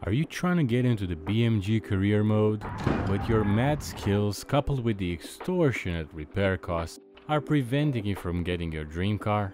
Are you trying to get into the BeamNG career mode, but your mad skills coupled with the extortionate repair costs are preventing you from getting your dream car?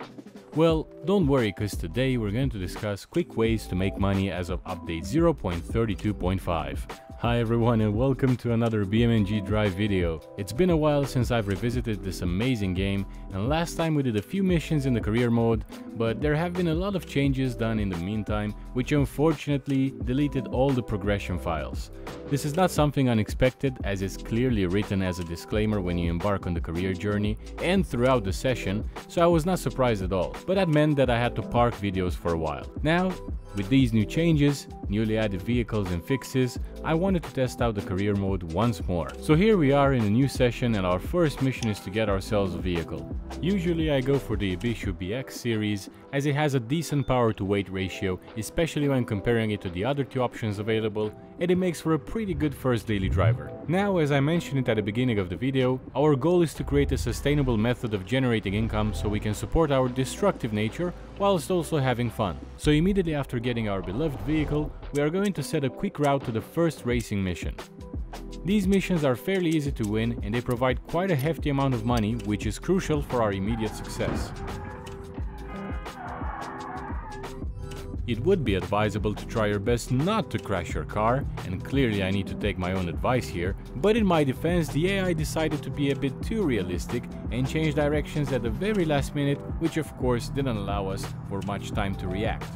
Well, don't worry, because today we're going to discuss quick ways to make money as of update 0.32.5. Hi everyone and welcome to another BeamNG Drive video. It's been a while since I've revisited this amazing game, and last time we did a few missions in the career mode, but there have been a lot of changes done in the meantime, which unfortunately deleted all the progression files. This is not something unexpected, as it's clearly written as a disclaimer when you embark on the career journey and throughout the session, so I was not surprised at all, but that meant that I had to park videos for a while. Now, with these new changes, newly added vehicles and fixes, I wanted to test out the career mode once more. So here we are in a new session, and our first mission is to get ourselves a vehicle. Usually I go for the Ibishu BX series, as it has a decent power to weight ratio, especially when comparing it to the other two options available, and it makes for a pretty good first daily driver. Now, as I mentioned it at the beginning of the video, our goal is to create a sustainable method of generating income so we can support our destructive nature whilst also having fun. So immediately after getting our beloved vehicle, we are going to set a quick route to the first racing mission. These missions are fairly easy to win, and they provide quite a hefty amount of money, which is crucial for our immediate success. It would be advisable to try your best not to crash your car, and clearly I need to take my own advice here, but in my defense the AI decided to be a bit too realistic and change directions at the very last minute, which of course didn't allow us for much time to react.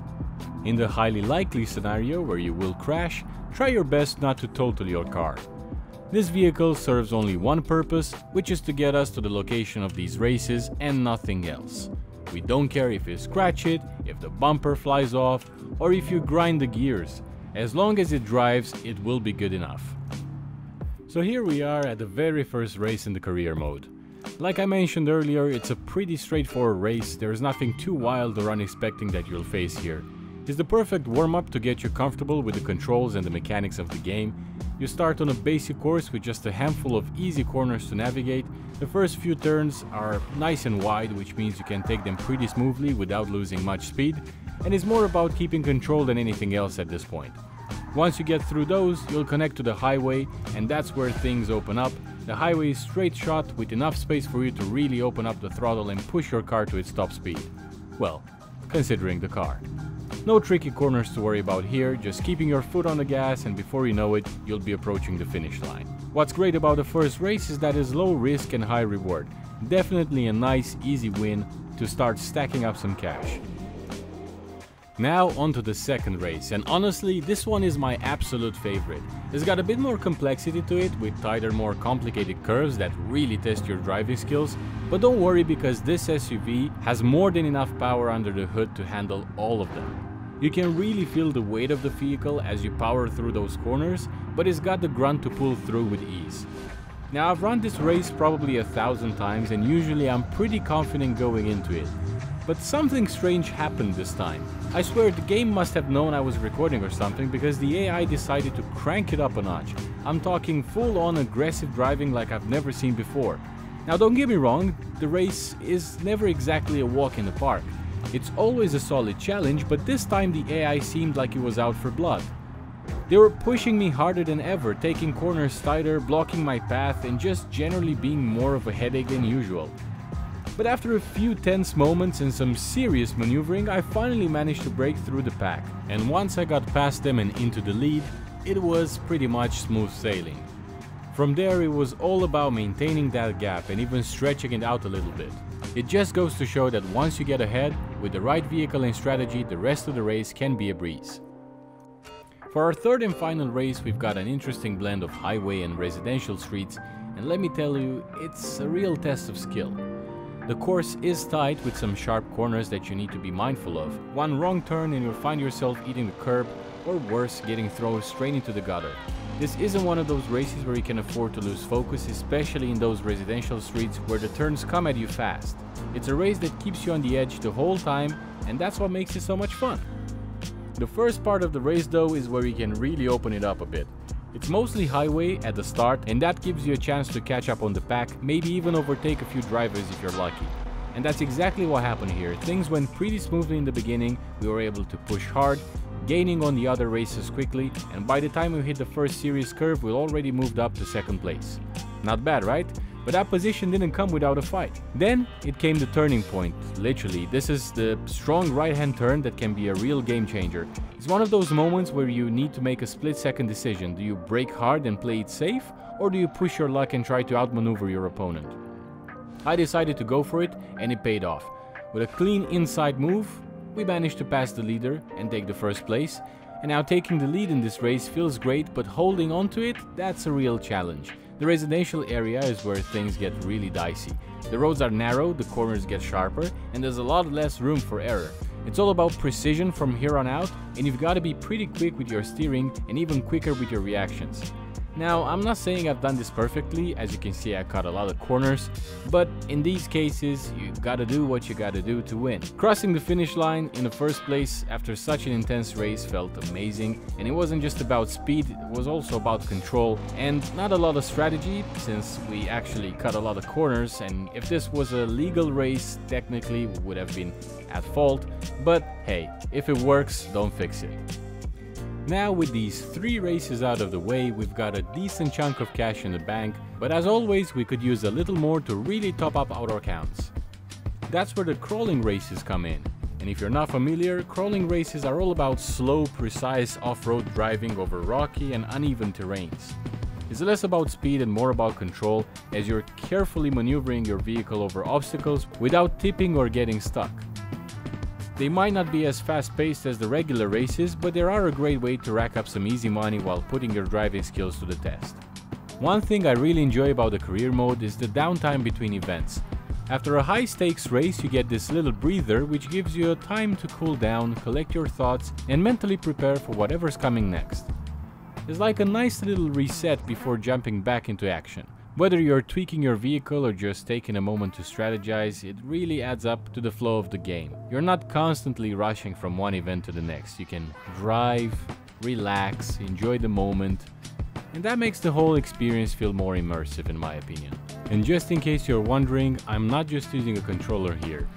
In the highly likely scenario where you will crash, try your best not to total your car. This vehicle serves only one purpose, which is to get us to the location of these races and nothing else. We don't care if you scratch it, if the bumper flies off, or if you grind the gears. As long as it drives, it will be good enough. So here we are at the very first race in the career mode. Like I mentioned earlier, it's a pretty straightforward race. There is nothing too wild or unexpected that you'll face here. It's the perfect warm-up to get you comfortable with the controls and the mechanics of the game. You start on a basic course with just a handful of easy corners to navigate. The first few turns are nice and wide, which means you can take them pretty smoothly without losing much speed, and it's more about keeping control than anything else at this point. Once you get through those, you'll connect to the highway, and that's where things open up. The highway is straight shot with enough space for you to really open up the throttle and push your car to its top speed. Well, considering the car. No tricky corners to worry about here, just keeping your foot on the gas, and before you know it, you'll be approaching the finish line. What's great about the first race is that it's low risk and high reward. Definitely a nice, easy win to start stacking up some cash. Now on to the second race, and honestly, this one is my absolute favorite. It's got a bit more complexity to it, with tighter, more complicated curves that really test your driving skills, but don't worry, because this SUV has more than enough power under the hood to handle all of them. You can really feel the weight of the vehicle as you power through those corners, but it's got the grunt to pull through with ease. Now, I've run this race probably 1,000 times, and usually I'm pretty confident going into it. But something strange happened this time. I swear the game must have known I was recording or something, because the AI decided to crank it up a notch. I'm talking full-on aggressive driving like I've never seen before. Now don't get me wrong, the race is never exactly a walk in the park. It's always a solid challenge, but this time the AI seemed like it was out for blood. They were pushing me harder than ever, taking corners tighter, blocking my path, and just generally being more of a headache than usual. But after a few tense moments and some serious maneuvering, I finally managed to break through the pack. And once I got past them and into the lead, it was pretty much smooth sailing. From there, it was all about maintaining that gap and even stretching it out a little bit. It just goes to show that once you get ahead, with the right vehicle and strategy, the rest of the race can be a breeze. For our third and final race, we've got an interesting blend of highway and residential streets, and let me tell you, it's a real test of skill. The course is tight with some sharp corners that you need to be mindful of. One wrong turn and you'll find yourself eating the curb, or worse, getting thrown straight into the gutter. This isn't one of those races where you can afford to lose focus, especially in those residential streets where the turns come at you fast. It's a race that keeps you on the edge the whole time, and that's what makes it so much fun. The first part of the race though is where you can really open it up a bit. It's mostly highway at the start, and that gives you a chance to catch up on the pack, maybe even overtake a few drivers if you're lucky. And that's exactly what happened here. Things went pretty smoothly in the beginning, we were able to push hard, gaining on the other races quickly, and by the time we hit the first series curve, we'll already moved up to second place. Not bad, right? But that position didn't come without a fight. Then it came the turning point, literally. This is the strong right-hand turn that can be a real game changer. It's one of those moments where you need to make a split-second decision. Do you brake hard and play it safe, or do you push your luck and try to outmaneuver your opponent? I decided to go for it, and it paid off. With a clean inside move, we managed to pass the leader and take the first place. And now taking the lead in this race feels great, but holding on to it, that's a real challenge. The residential area is where things get really dicey. The roads are narrow, the corners get sharper, and there's a lot less room for error. It's all about precision from here on out, and you've got to be pretty quick with your steering and even quicker with your reactions. Now, I'm not saying I've done this perfectly. As you can see, I cut a lot of corners, but in these cases, you gotta do what you gotta do to win. Crossing the finish line in the first place after such an intense race felt amazing, and it wasn't just about speed, it was also about control and not a lot of strategy, since we actually cut a lot of corners, and if this was a legal race, technically we would have been at fault, but hey, if it works, don't fix it. Now with these 3 races out of the way, we've got a decent chunk of cash in the bank, but as always we could use a little more to really top up our accounts. That's where the crawling races come in, and if you're not familiar, crawling races are all about slow, precise off-road driving over rocky and uneven terrains. It's less about speed and more about control, as you're carefully maneuvering your vehicle over obstacles without tipping or getting stuck. They might not be as fast-paced as the regular races, but they are a great way to rack up some easy money while putting your driving skills to the test. One thing I really enjoy about the career mode is the downtime between events. After a high-stakes race, you get this little breather which gives you time to cool down, collect your thoughts, and mentally prepare for whatever's coming next. It's like a nice little reset before jumping back into action. Whether you're tweaking your vehicle or just taking a moment to strategize, it really adds up to the flow of the game. You're not constantly rushing from one event to the next. You can drive, relax, enjoy the moment, and that makes the whole experience feel more immersive in my opinion. And just in case you're wondering, I'm not just using a controller here.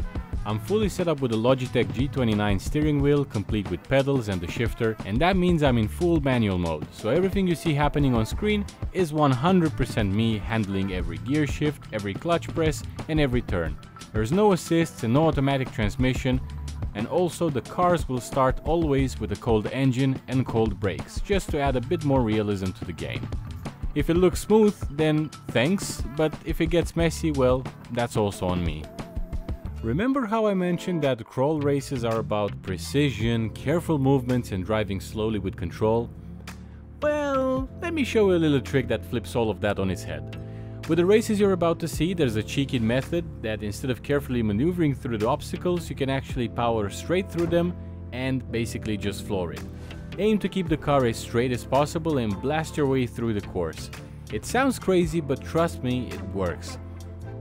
I'm fully set up with a Logitech G29 steering wheel, complete with pedals and the shifter, and that means I'm in full manual mode, so everything you see happening on screen is 100% me handling every gear shift, every clutch press and every turn. There's no assists and no automatic transmission, and also the cars will start always with a cold engine and cold brakes, just to add a bit more realism to the game. If it looks smooth, then thanks, but if it gets messy, well, that's also on me. Remember how I mentioned that crawl races are about precision, careful movements and driving slowly with control? Well, let me show you a little trick that flips all of that on its head. With the races you're about to see, there's a cheeky method that instead of carefully maneuvering through the obstacles, you can actually power straight through them and basically just floor it. Aim to keep the car as straight as possible and blast your way through the course. It sounds crazy, but trust me, it works.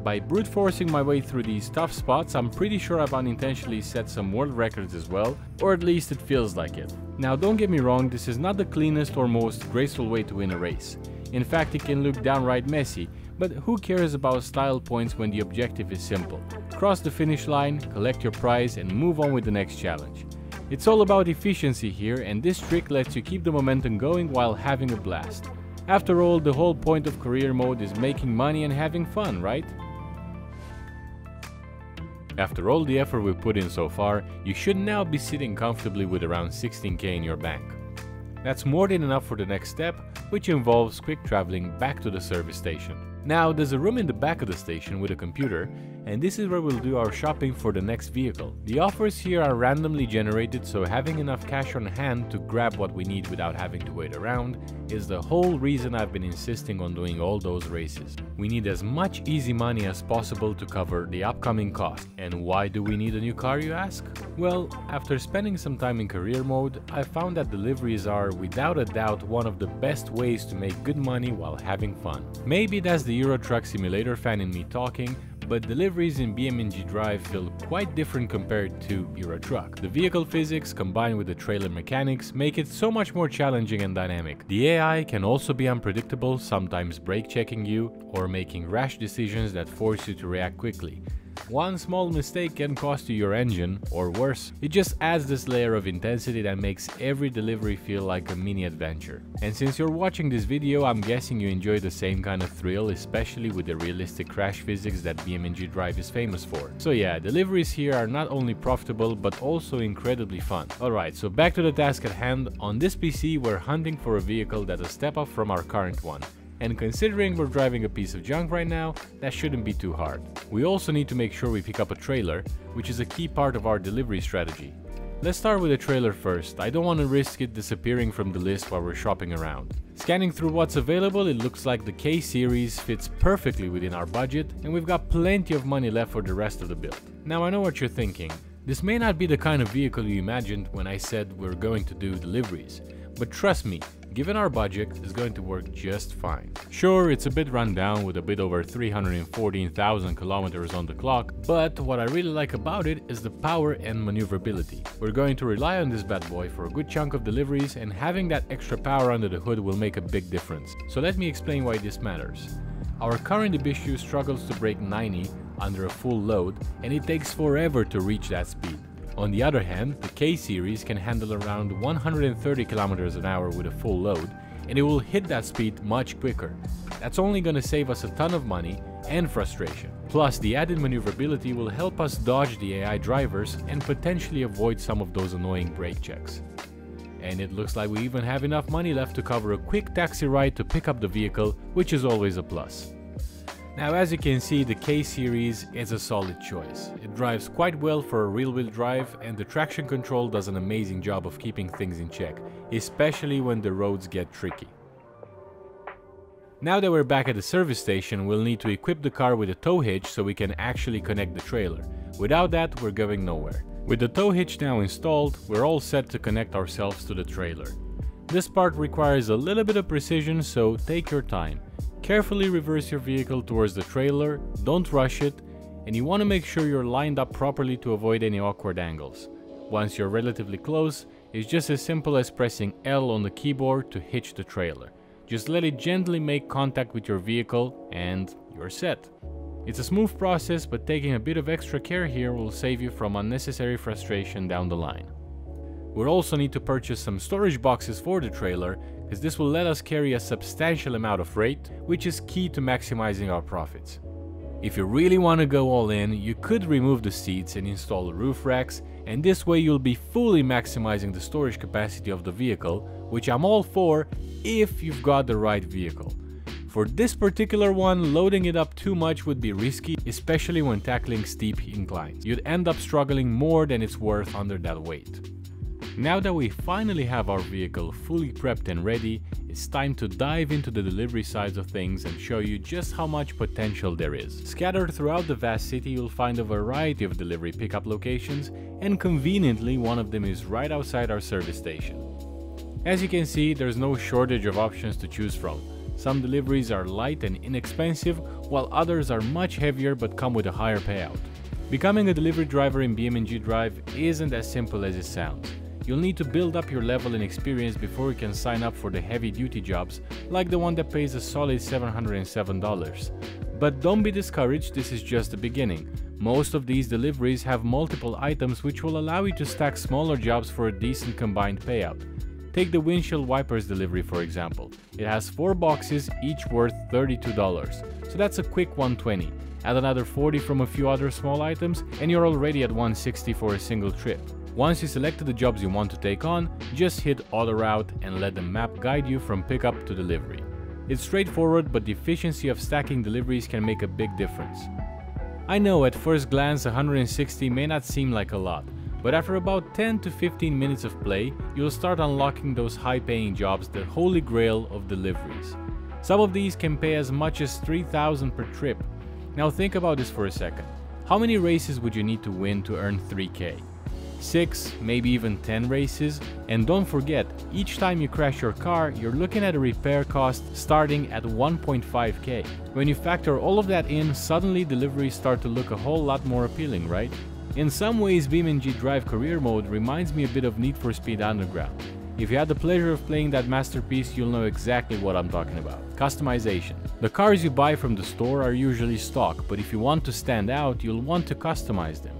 By brute forcing my way through these tough spots, I'm pretty sure I've unintentionally set some world records as well, or at least it feels like it. Now don't get me wrong, this is not the cleanest or most graceful way to win a race. In fact, it can look downright messy, but who cares about style points when the objective is simple? Cross the finish line, collect your prize and move on with the next challenge. It's all about efficiency here, and this trick lets you keep the momentum going while having a blast. After all, the whole point of career mode is making money and having fun, right? After all the effort we've put in so far, you should now be sitting comfortably with around 16k in your bank. That's more than enough for the next step, which involves quick traveling back to the service station. Now, there's a room in the back of the station with a computer, and this is where we'll do our shopping for the next vehicle. The offers here are randomly generated, so having enough cash on hand to grab what we need without having to wait around is the whole reason I've been insisting on doing all those races. We need as much easy money as possible to cover the upcoming cost. And why do we need a new car, you ask? Well, after spending some time in career mode, I found that deliveries are without a doubt one of the best ways to make good money while having fun. Maybe that's the Euro Truck Simulator fan in me talking, but deliveries in BeamNG Drive feel quite different compared to Euro Truck. The vehicle physics combined with the trailer mechanics make it so much more challenging and dynamic. The AI can also be unpredictable, sometimes brake checking you or making rash decisions that force you to react quickly. One small mistake can cost you your engine, or worse, it just adds this layer of intensity that makes every delivery feel like a mini adventure. And since you're watching this video, I'm guessing you enjoy the same kind of thrill, especially with the realistic crash physics that BeamNG Drive is famous for. So yeah, deliveries here are not only profitable but also incredibly fun. Alright, so back to the task at hand. On this PC we're hunting for a vehicle that's a step up from our current one. And considering we're driving a piece of junk right now, that shouldn't be too hard. We also need to make sure we pick up a trailer, which is a key part of our delivery strategy. Let's start with a trailer first. I don't want to risk it disappearing from the list while we're shopping around. Scanning through what's available, it looks like the K-Series fits perfectly within our budget, and we've got plenty of money left for the rest of the build. Now I know what you're thinking. This may not be the kind of vehicle you imagined when I said we're going to do deliveries, but trust me, given our budget, it's going to work just fine. Sure, it's a bit run down with a bit over 314,000 kilometers on the clock, but what I really like about it is the power and maneuverability. We're going to rely on this bad boy for a good chunk of deliveries, and having that extra power under the hood will make a big difference. So let me explain why this matters. Our current Ibishu struggles to break 90 under a full load, and it takes forever to reach that speed. On the other hand, the K-Series can handle around 130 km an hour with a full load, and it will hit that speed much quicker. That's only gonna save us a ton of money and frustration. Plus, the added maneuverability will help us dodge the AI drivers and potentially avoid some of those annoying brake checks. And it looks like we even have enough money left to cover a quick taxi ride to pick up the vehicle, which is always a plus. Now, as you can see, the K-Series is a solid choice. It drives quite well for a rear-wheel drive, and the traction control does an amazing job of keeping things in check, especially when the roads get tricky. Now that we're back at the service station, we'll need to equip the car with a tow hitch so we can actually connect the trailer. Without that, we're going nowhere. With the tow hitch now installed, we're all set to connect ourselves to the trailer. This part requires a little bit of precision, so take your time. Carefully reverse your vehicle towards the trailer, don't rush it, and you want to make sure you're lined up properly to avoid any awkward angles. Once you're relatively close, it's just as simple as pressing L on the keyboard to hitch the trailer. Just let it gently make contact with your vehicle and you're set. It's a smooth process, but taking a bit of extra care here will save you from unnecessary frustration down the line. We'll also need to purchase some storage boxes for the trailer, as this will let us carry a substantial amount of freight, which is key to maximizing our profits. If you really want to go all in, you could remove the seats and install roof racks, and this way you'll be fully maximizing the storage capacity of the vehicle, which I'm all for if you've got the right vehicle. For this particular one, loading it up too much would be risky, especially when tackling steep inclines. You'd end up struggling more than it's worth under that weight. Now that we finally have our vehicle fully prepped and ready, it's time to dive into the delivery sides of things and show you just how much potential there is. Scattered throughout the vast city, you'll find a variety of delivery pickup locations, and conveniently one of them is right outside our service station. As you can see, there's no shortage of options to choose from. Some deliveries are light and inexpensive, while others are much heavier but come with a higher payout. Becoming a delivery driver in BeamNG Drive isn't as simple as it sounds. You'll need to build up your level and experience before you can sign up for the heavy-duty jobs, like the one that pays a solid $707. But don't be discouraged, this is just the beginning. Most of these deliveries have multiple items which will allow you to stack smaller jobs for a decent combined payout. Take the windshield wipers delivery for example. It has 4 boxes, each worth $32, so that's a quick $120. Add another $40 from a few other small items and you're already at $160 for a single trip. Once you selected the jobs you want to take on, just hit auto route and let the map guide you from pickup to delivery. It's straightforward, but the efficiency of stacking deliveries can make a big difference. I know at first glance 160 may not seem like a lot, but after about 10 to 15 minutes of play, you'll start unlocking those high-paying jobs, the holy grail of deliveries. Some of these can pay as much as $3,000 per trip. Now think about this for a second. How many races would you need to win to earn $3K? 6, maybe even 10 races, and don't forget, each time you crash your car, you're looking at a repair cost starting at 1.5K. When you factor all of that in, suddenly deliveries start to look a whole lot more appealing, right? In some ways, BeamNG Drive Career Mode reminds me a bit of Need for Speed Underground. If you had the pleasure of playing that masterpiece, you'll know exactly what I'm talking about. Customization. The cars you buy from the store are usually stock, but if you want to stand out, you'll want to customize them.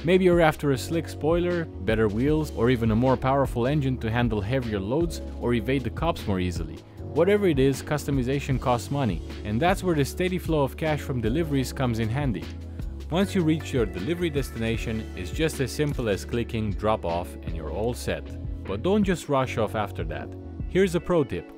Maybe you're after a slick spoiler, better wheels, or even a more powerful engine to handle heavier loads or evade the cops more easily. Whatever it is, customization costs money, and that's where the steady flow of cash from deliveries comes in handy. Once you reach your delivery destination, it's just as simple as clicking drop off and you're all set. But don't just rush off after that. Here's a pro tip.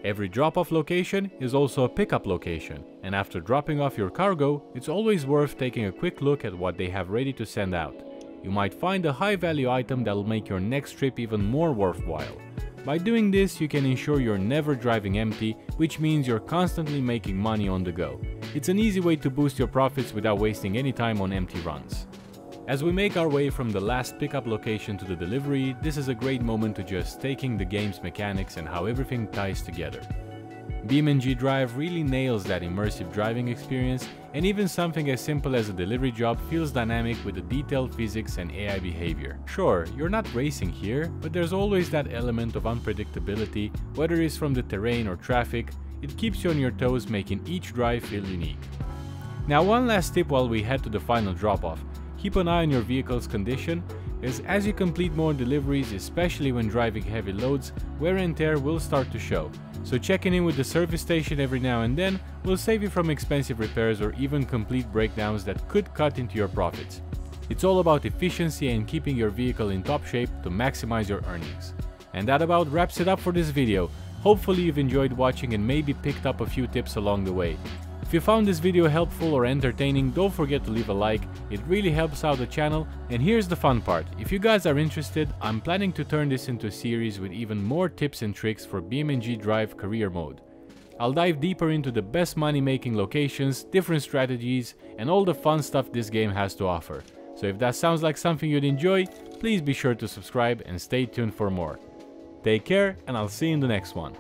Every drop-off location is also a pickup location, and after dropping off your cargo, it's always worth taking a quick look at what they have ready to send out. You might find a high-value item that will make your next trip even more worthwhile. By doing this, you can ensure you're never driving empty, which means you're constantly making money on the go. It's an easy way to boost your profits without wasting any time on empty runs. As we make our way from the last pickup location to the delivery, this is a great moment to just take in the game's mechanics and how everything ties together. BeamNG Drive really nails that immersive driving experience, and even something as simple as a delivery job feels dynamic with the detailed physics and AI behavior. Sure, you're not racing here, but there's always that element of unpredictability, whether it's from the terrain or traffic. It keeps you on your toes, making each drive feel unique. Now, one last tip while we head to the final drop-off. Keep an eye on your vehicle's condition, as you complete more deliveries, especially when driving heavy loads, wear and tear will start to show. So checking in with the service station every now and then will save you from expensive repairs or even complete breakdowns that could cut into your profits. It's all about efficiency and keeping your vehicle in top shape to maximize your earnings. And that about wraps it up for this video. Hopefully you've enjoyed watching and maybe picked up a few tips along the way. If you found this video helpful or entertaining, don't forget to leave a like, it really helps out the channel. And here's the fun part, if you guys are interested, I'm planning to turn this into a series with even more tips and tricks for BeamNG Drive career mode. I'll dive deeper into the best money making locations, different strategies, and all the fun stuff this game has to offer. So if that sounds like something you'd enjoy, please be sure to subscribe and stay tuned for more. Take care, and I'll see you in the next one.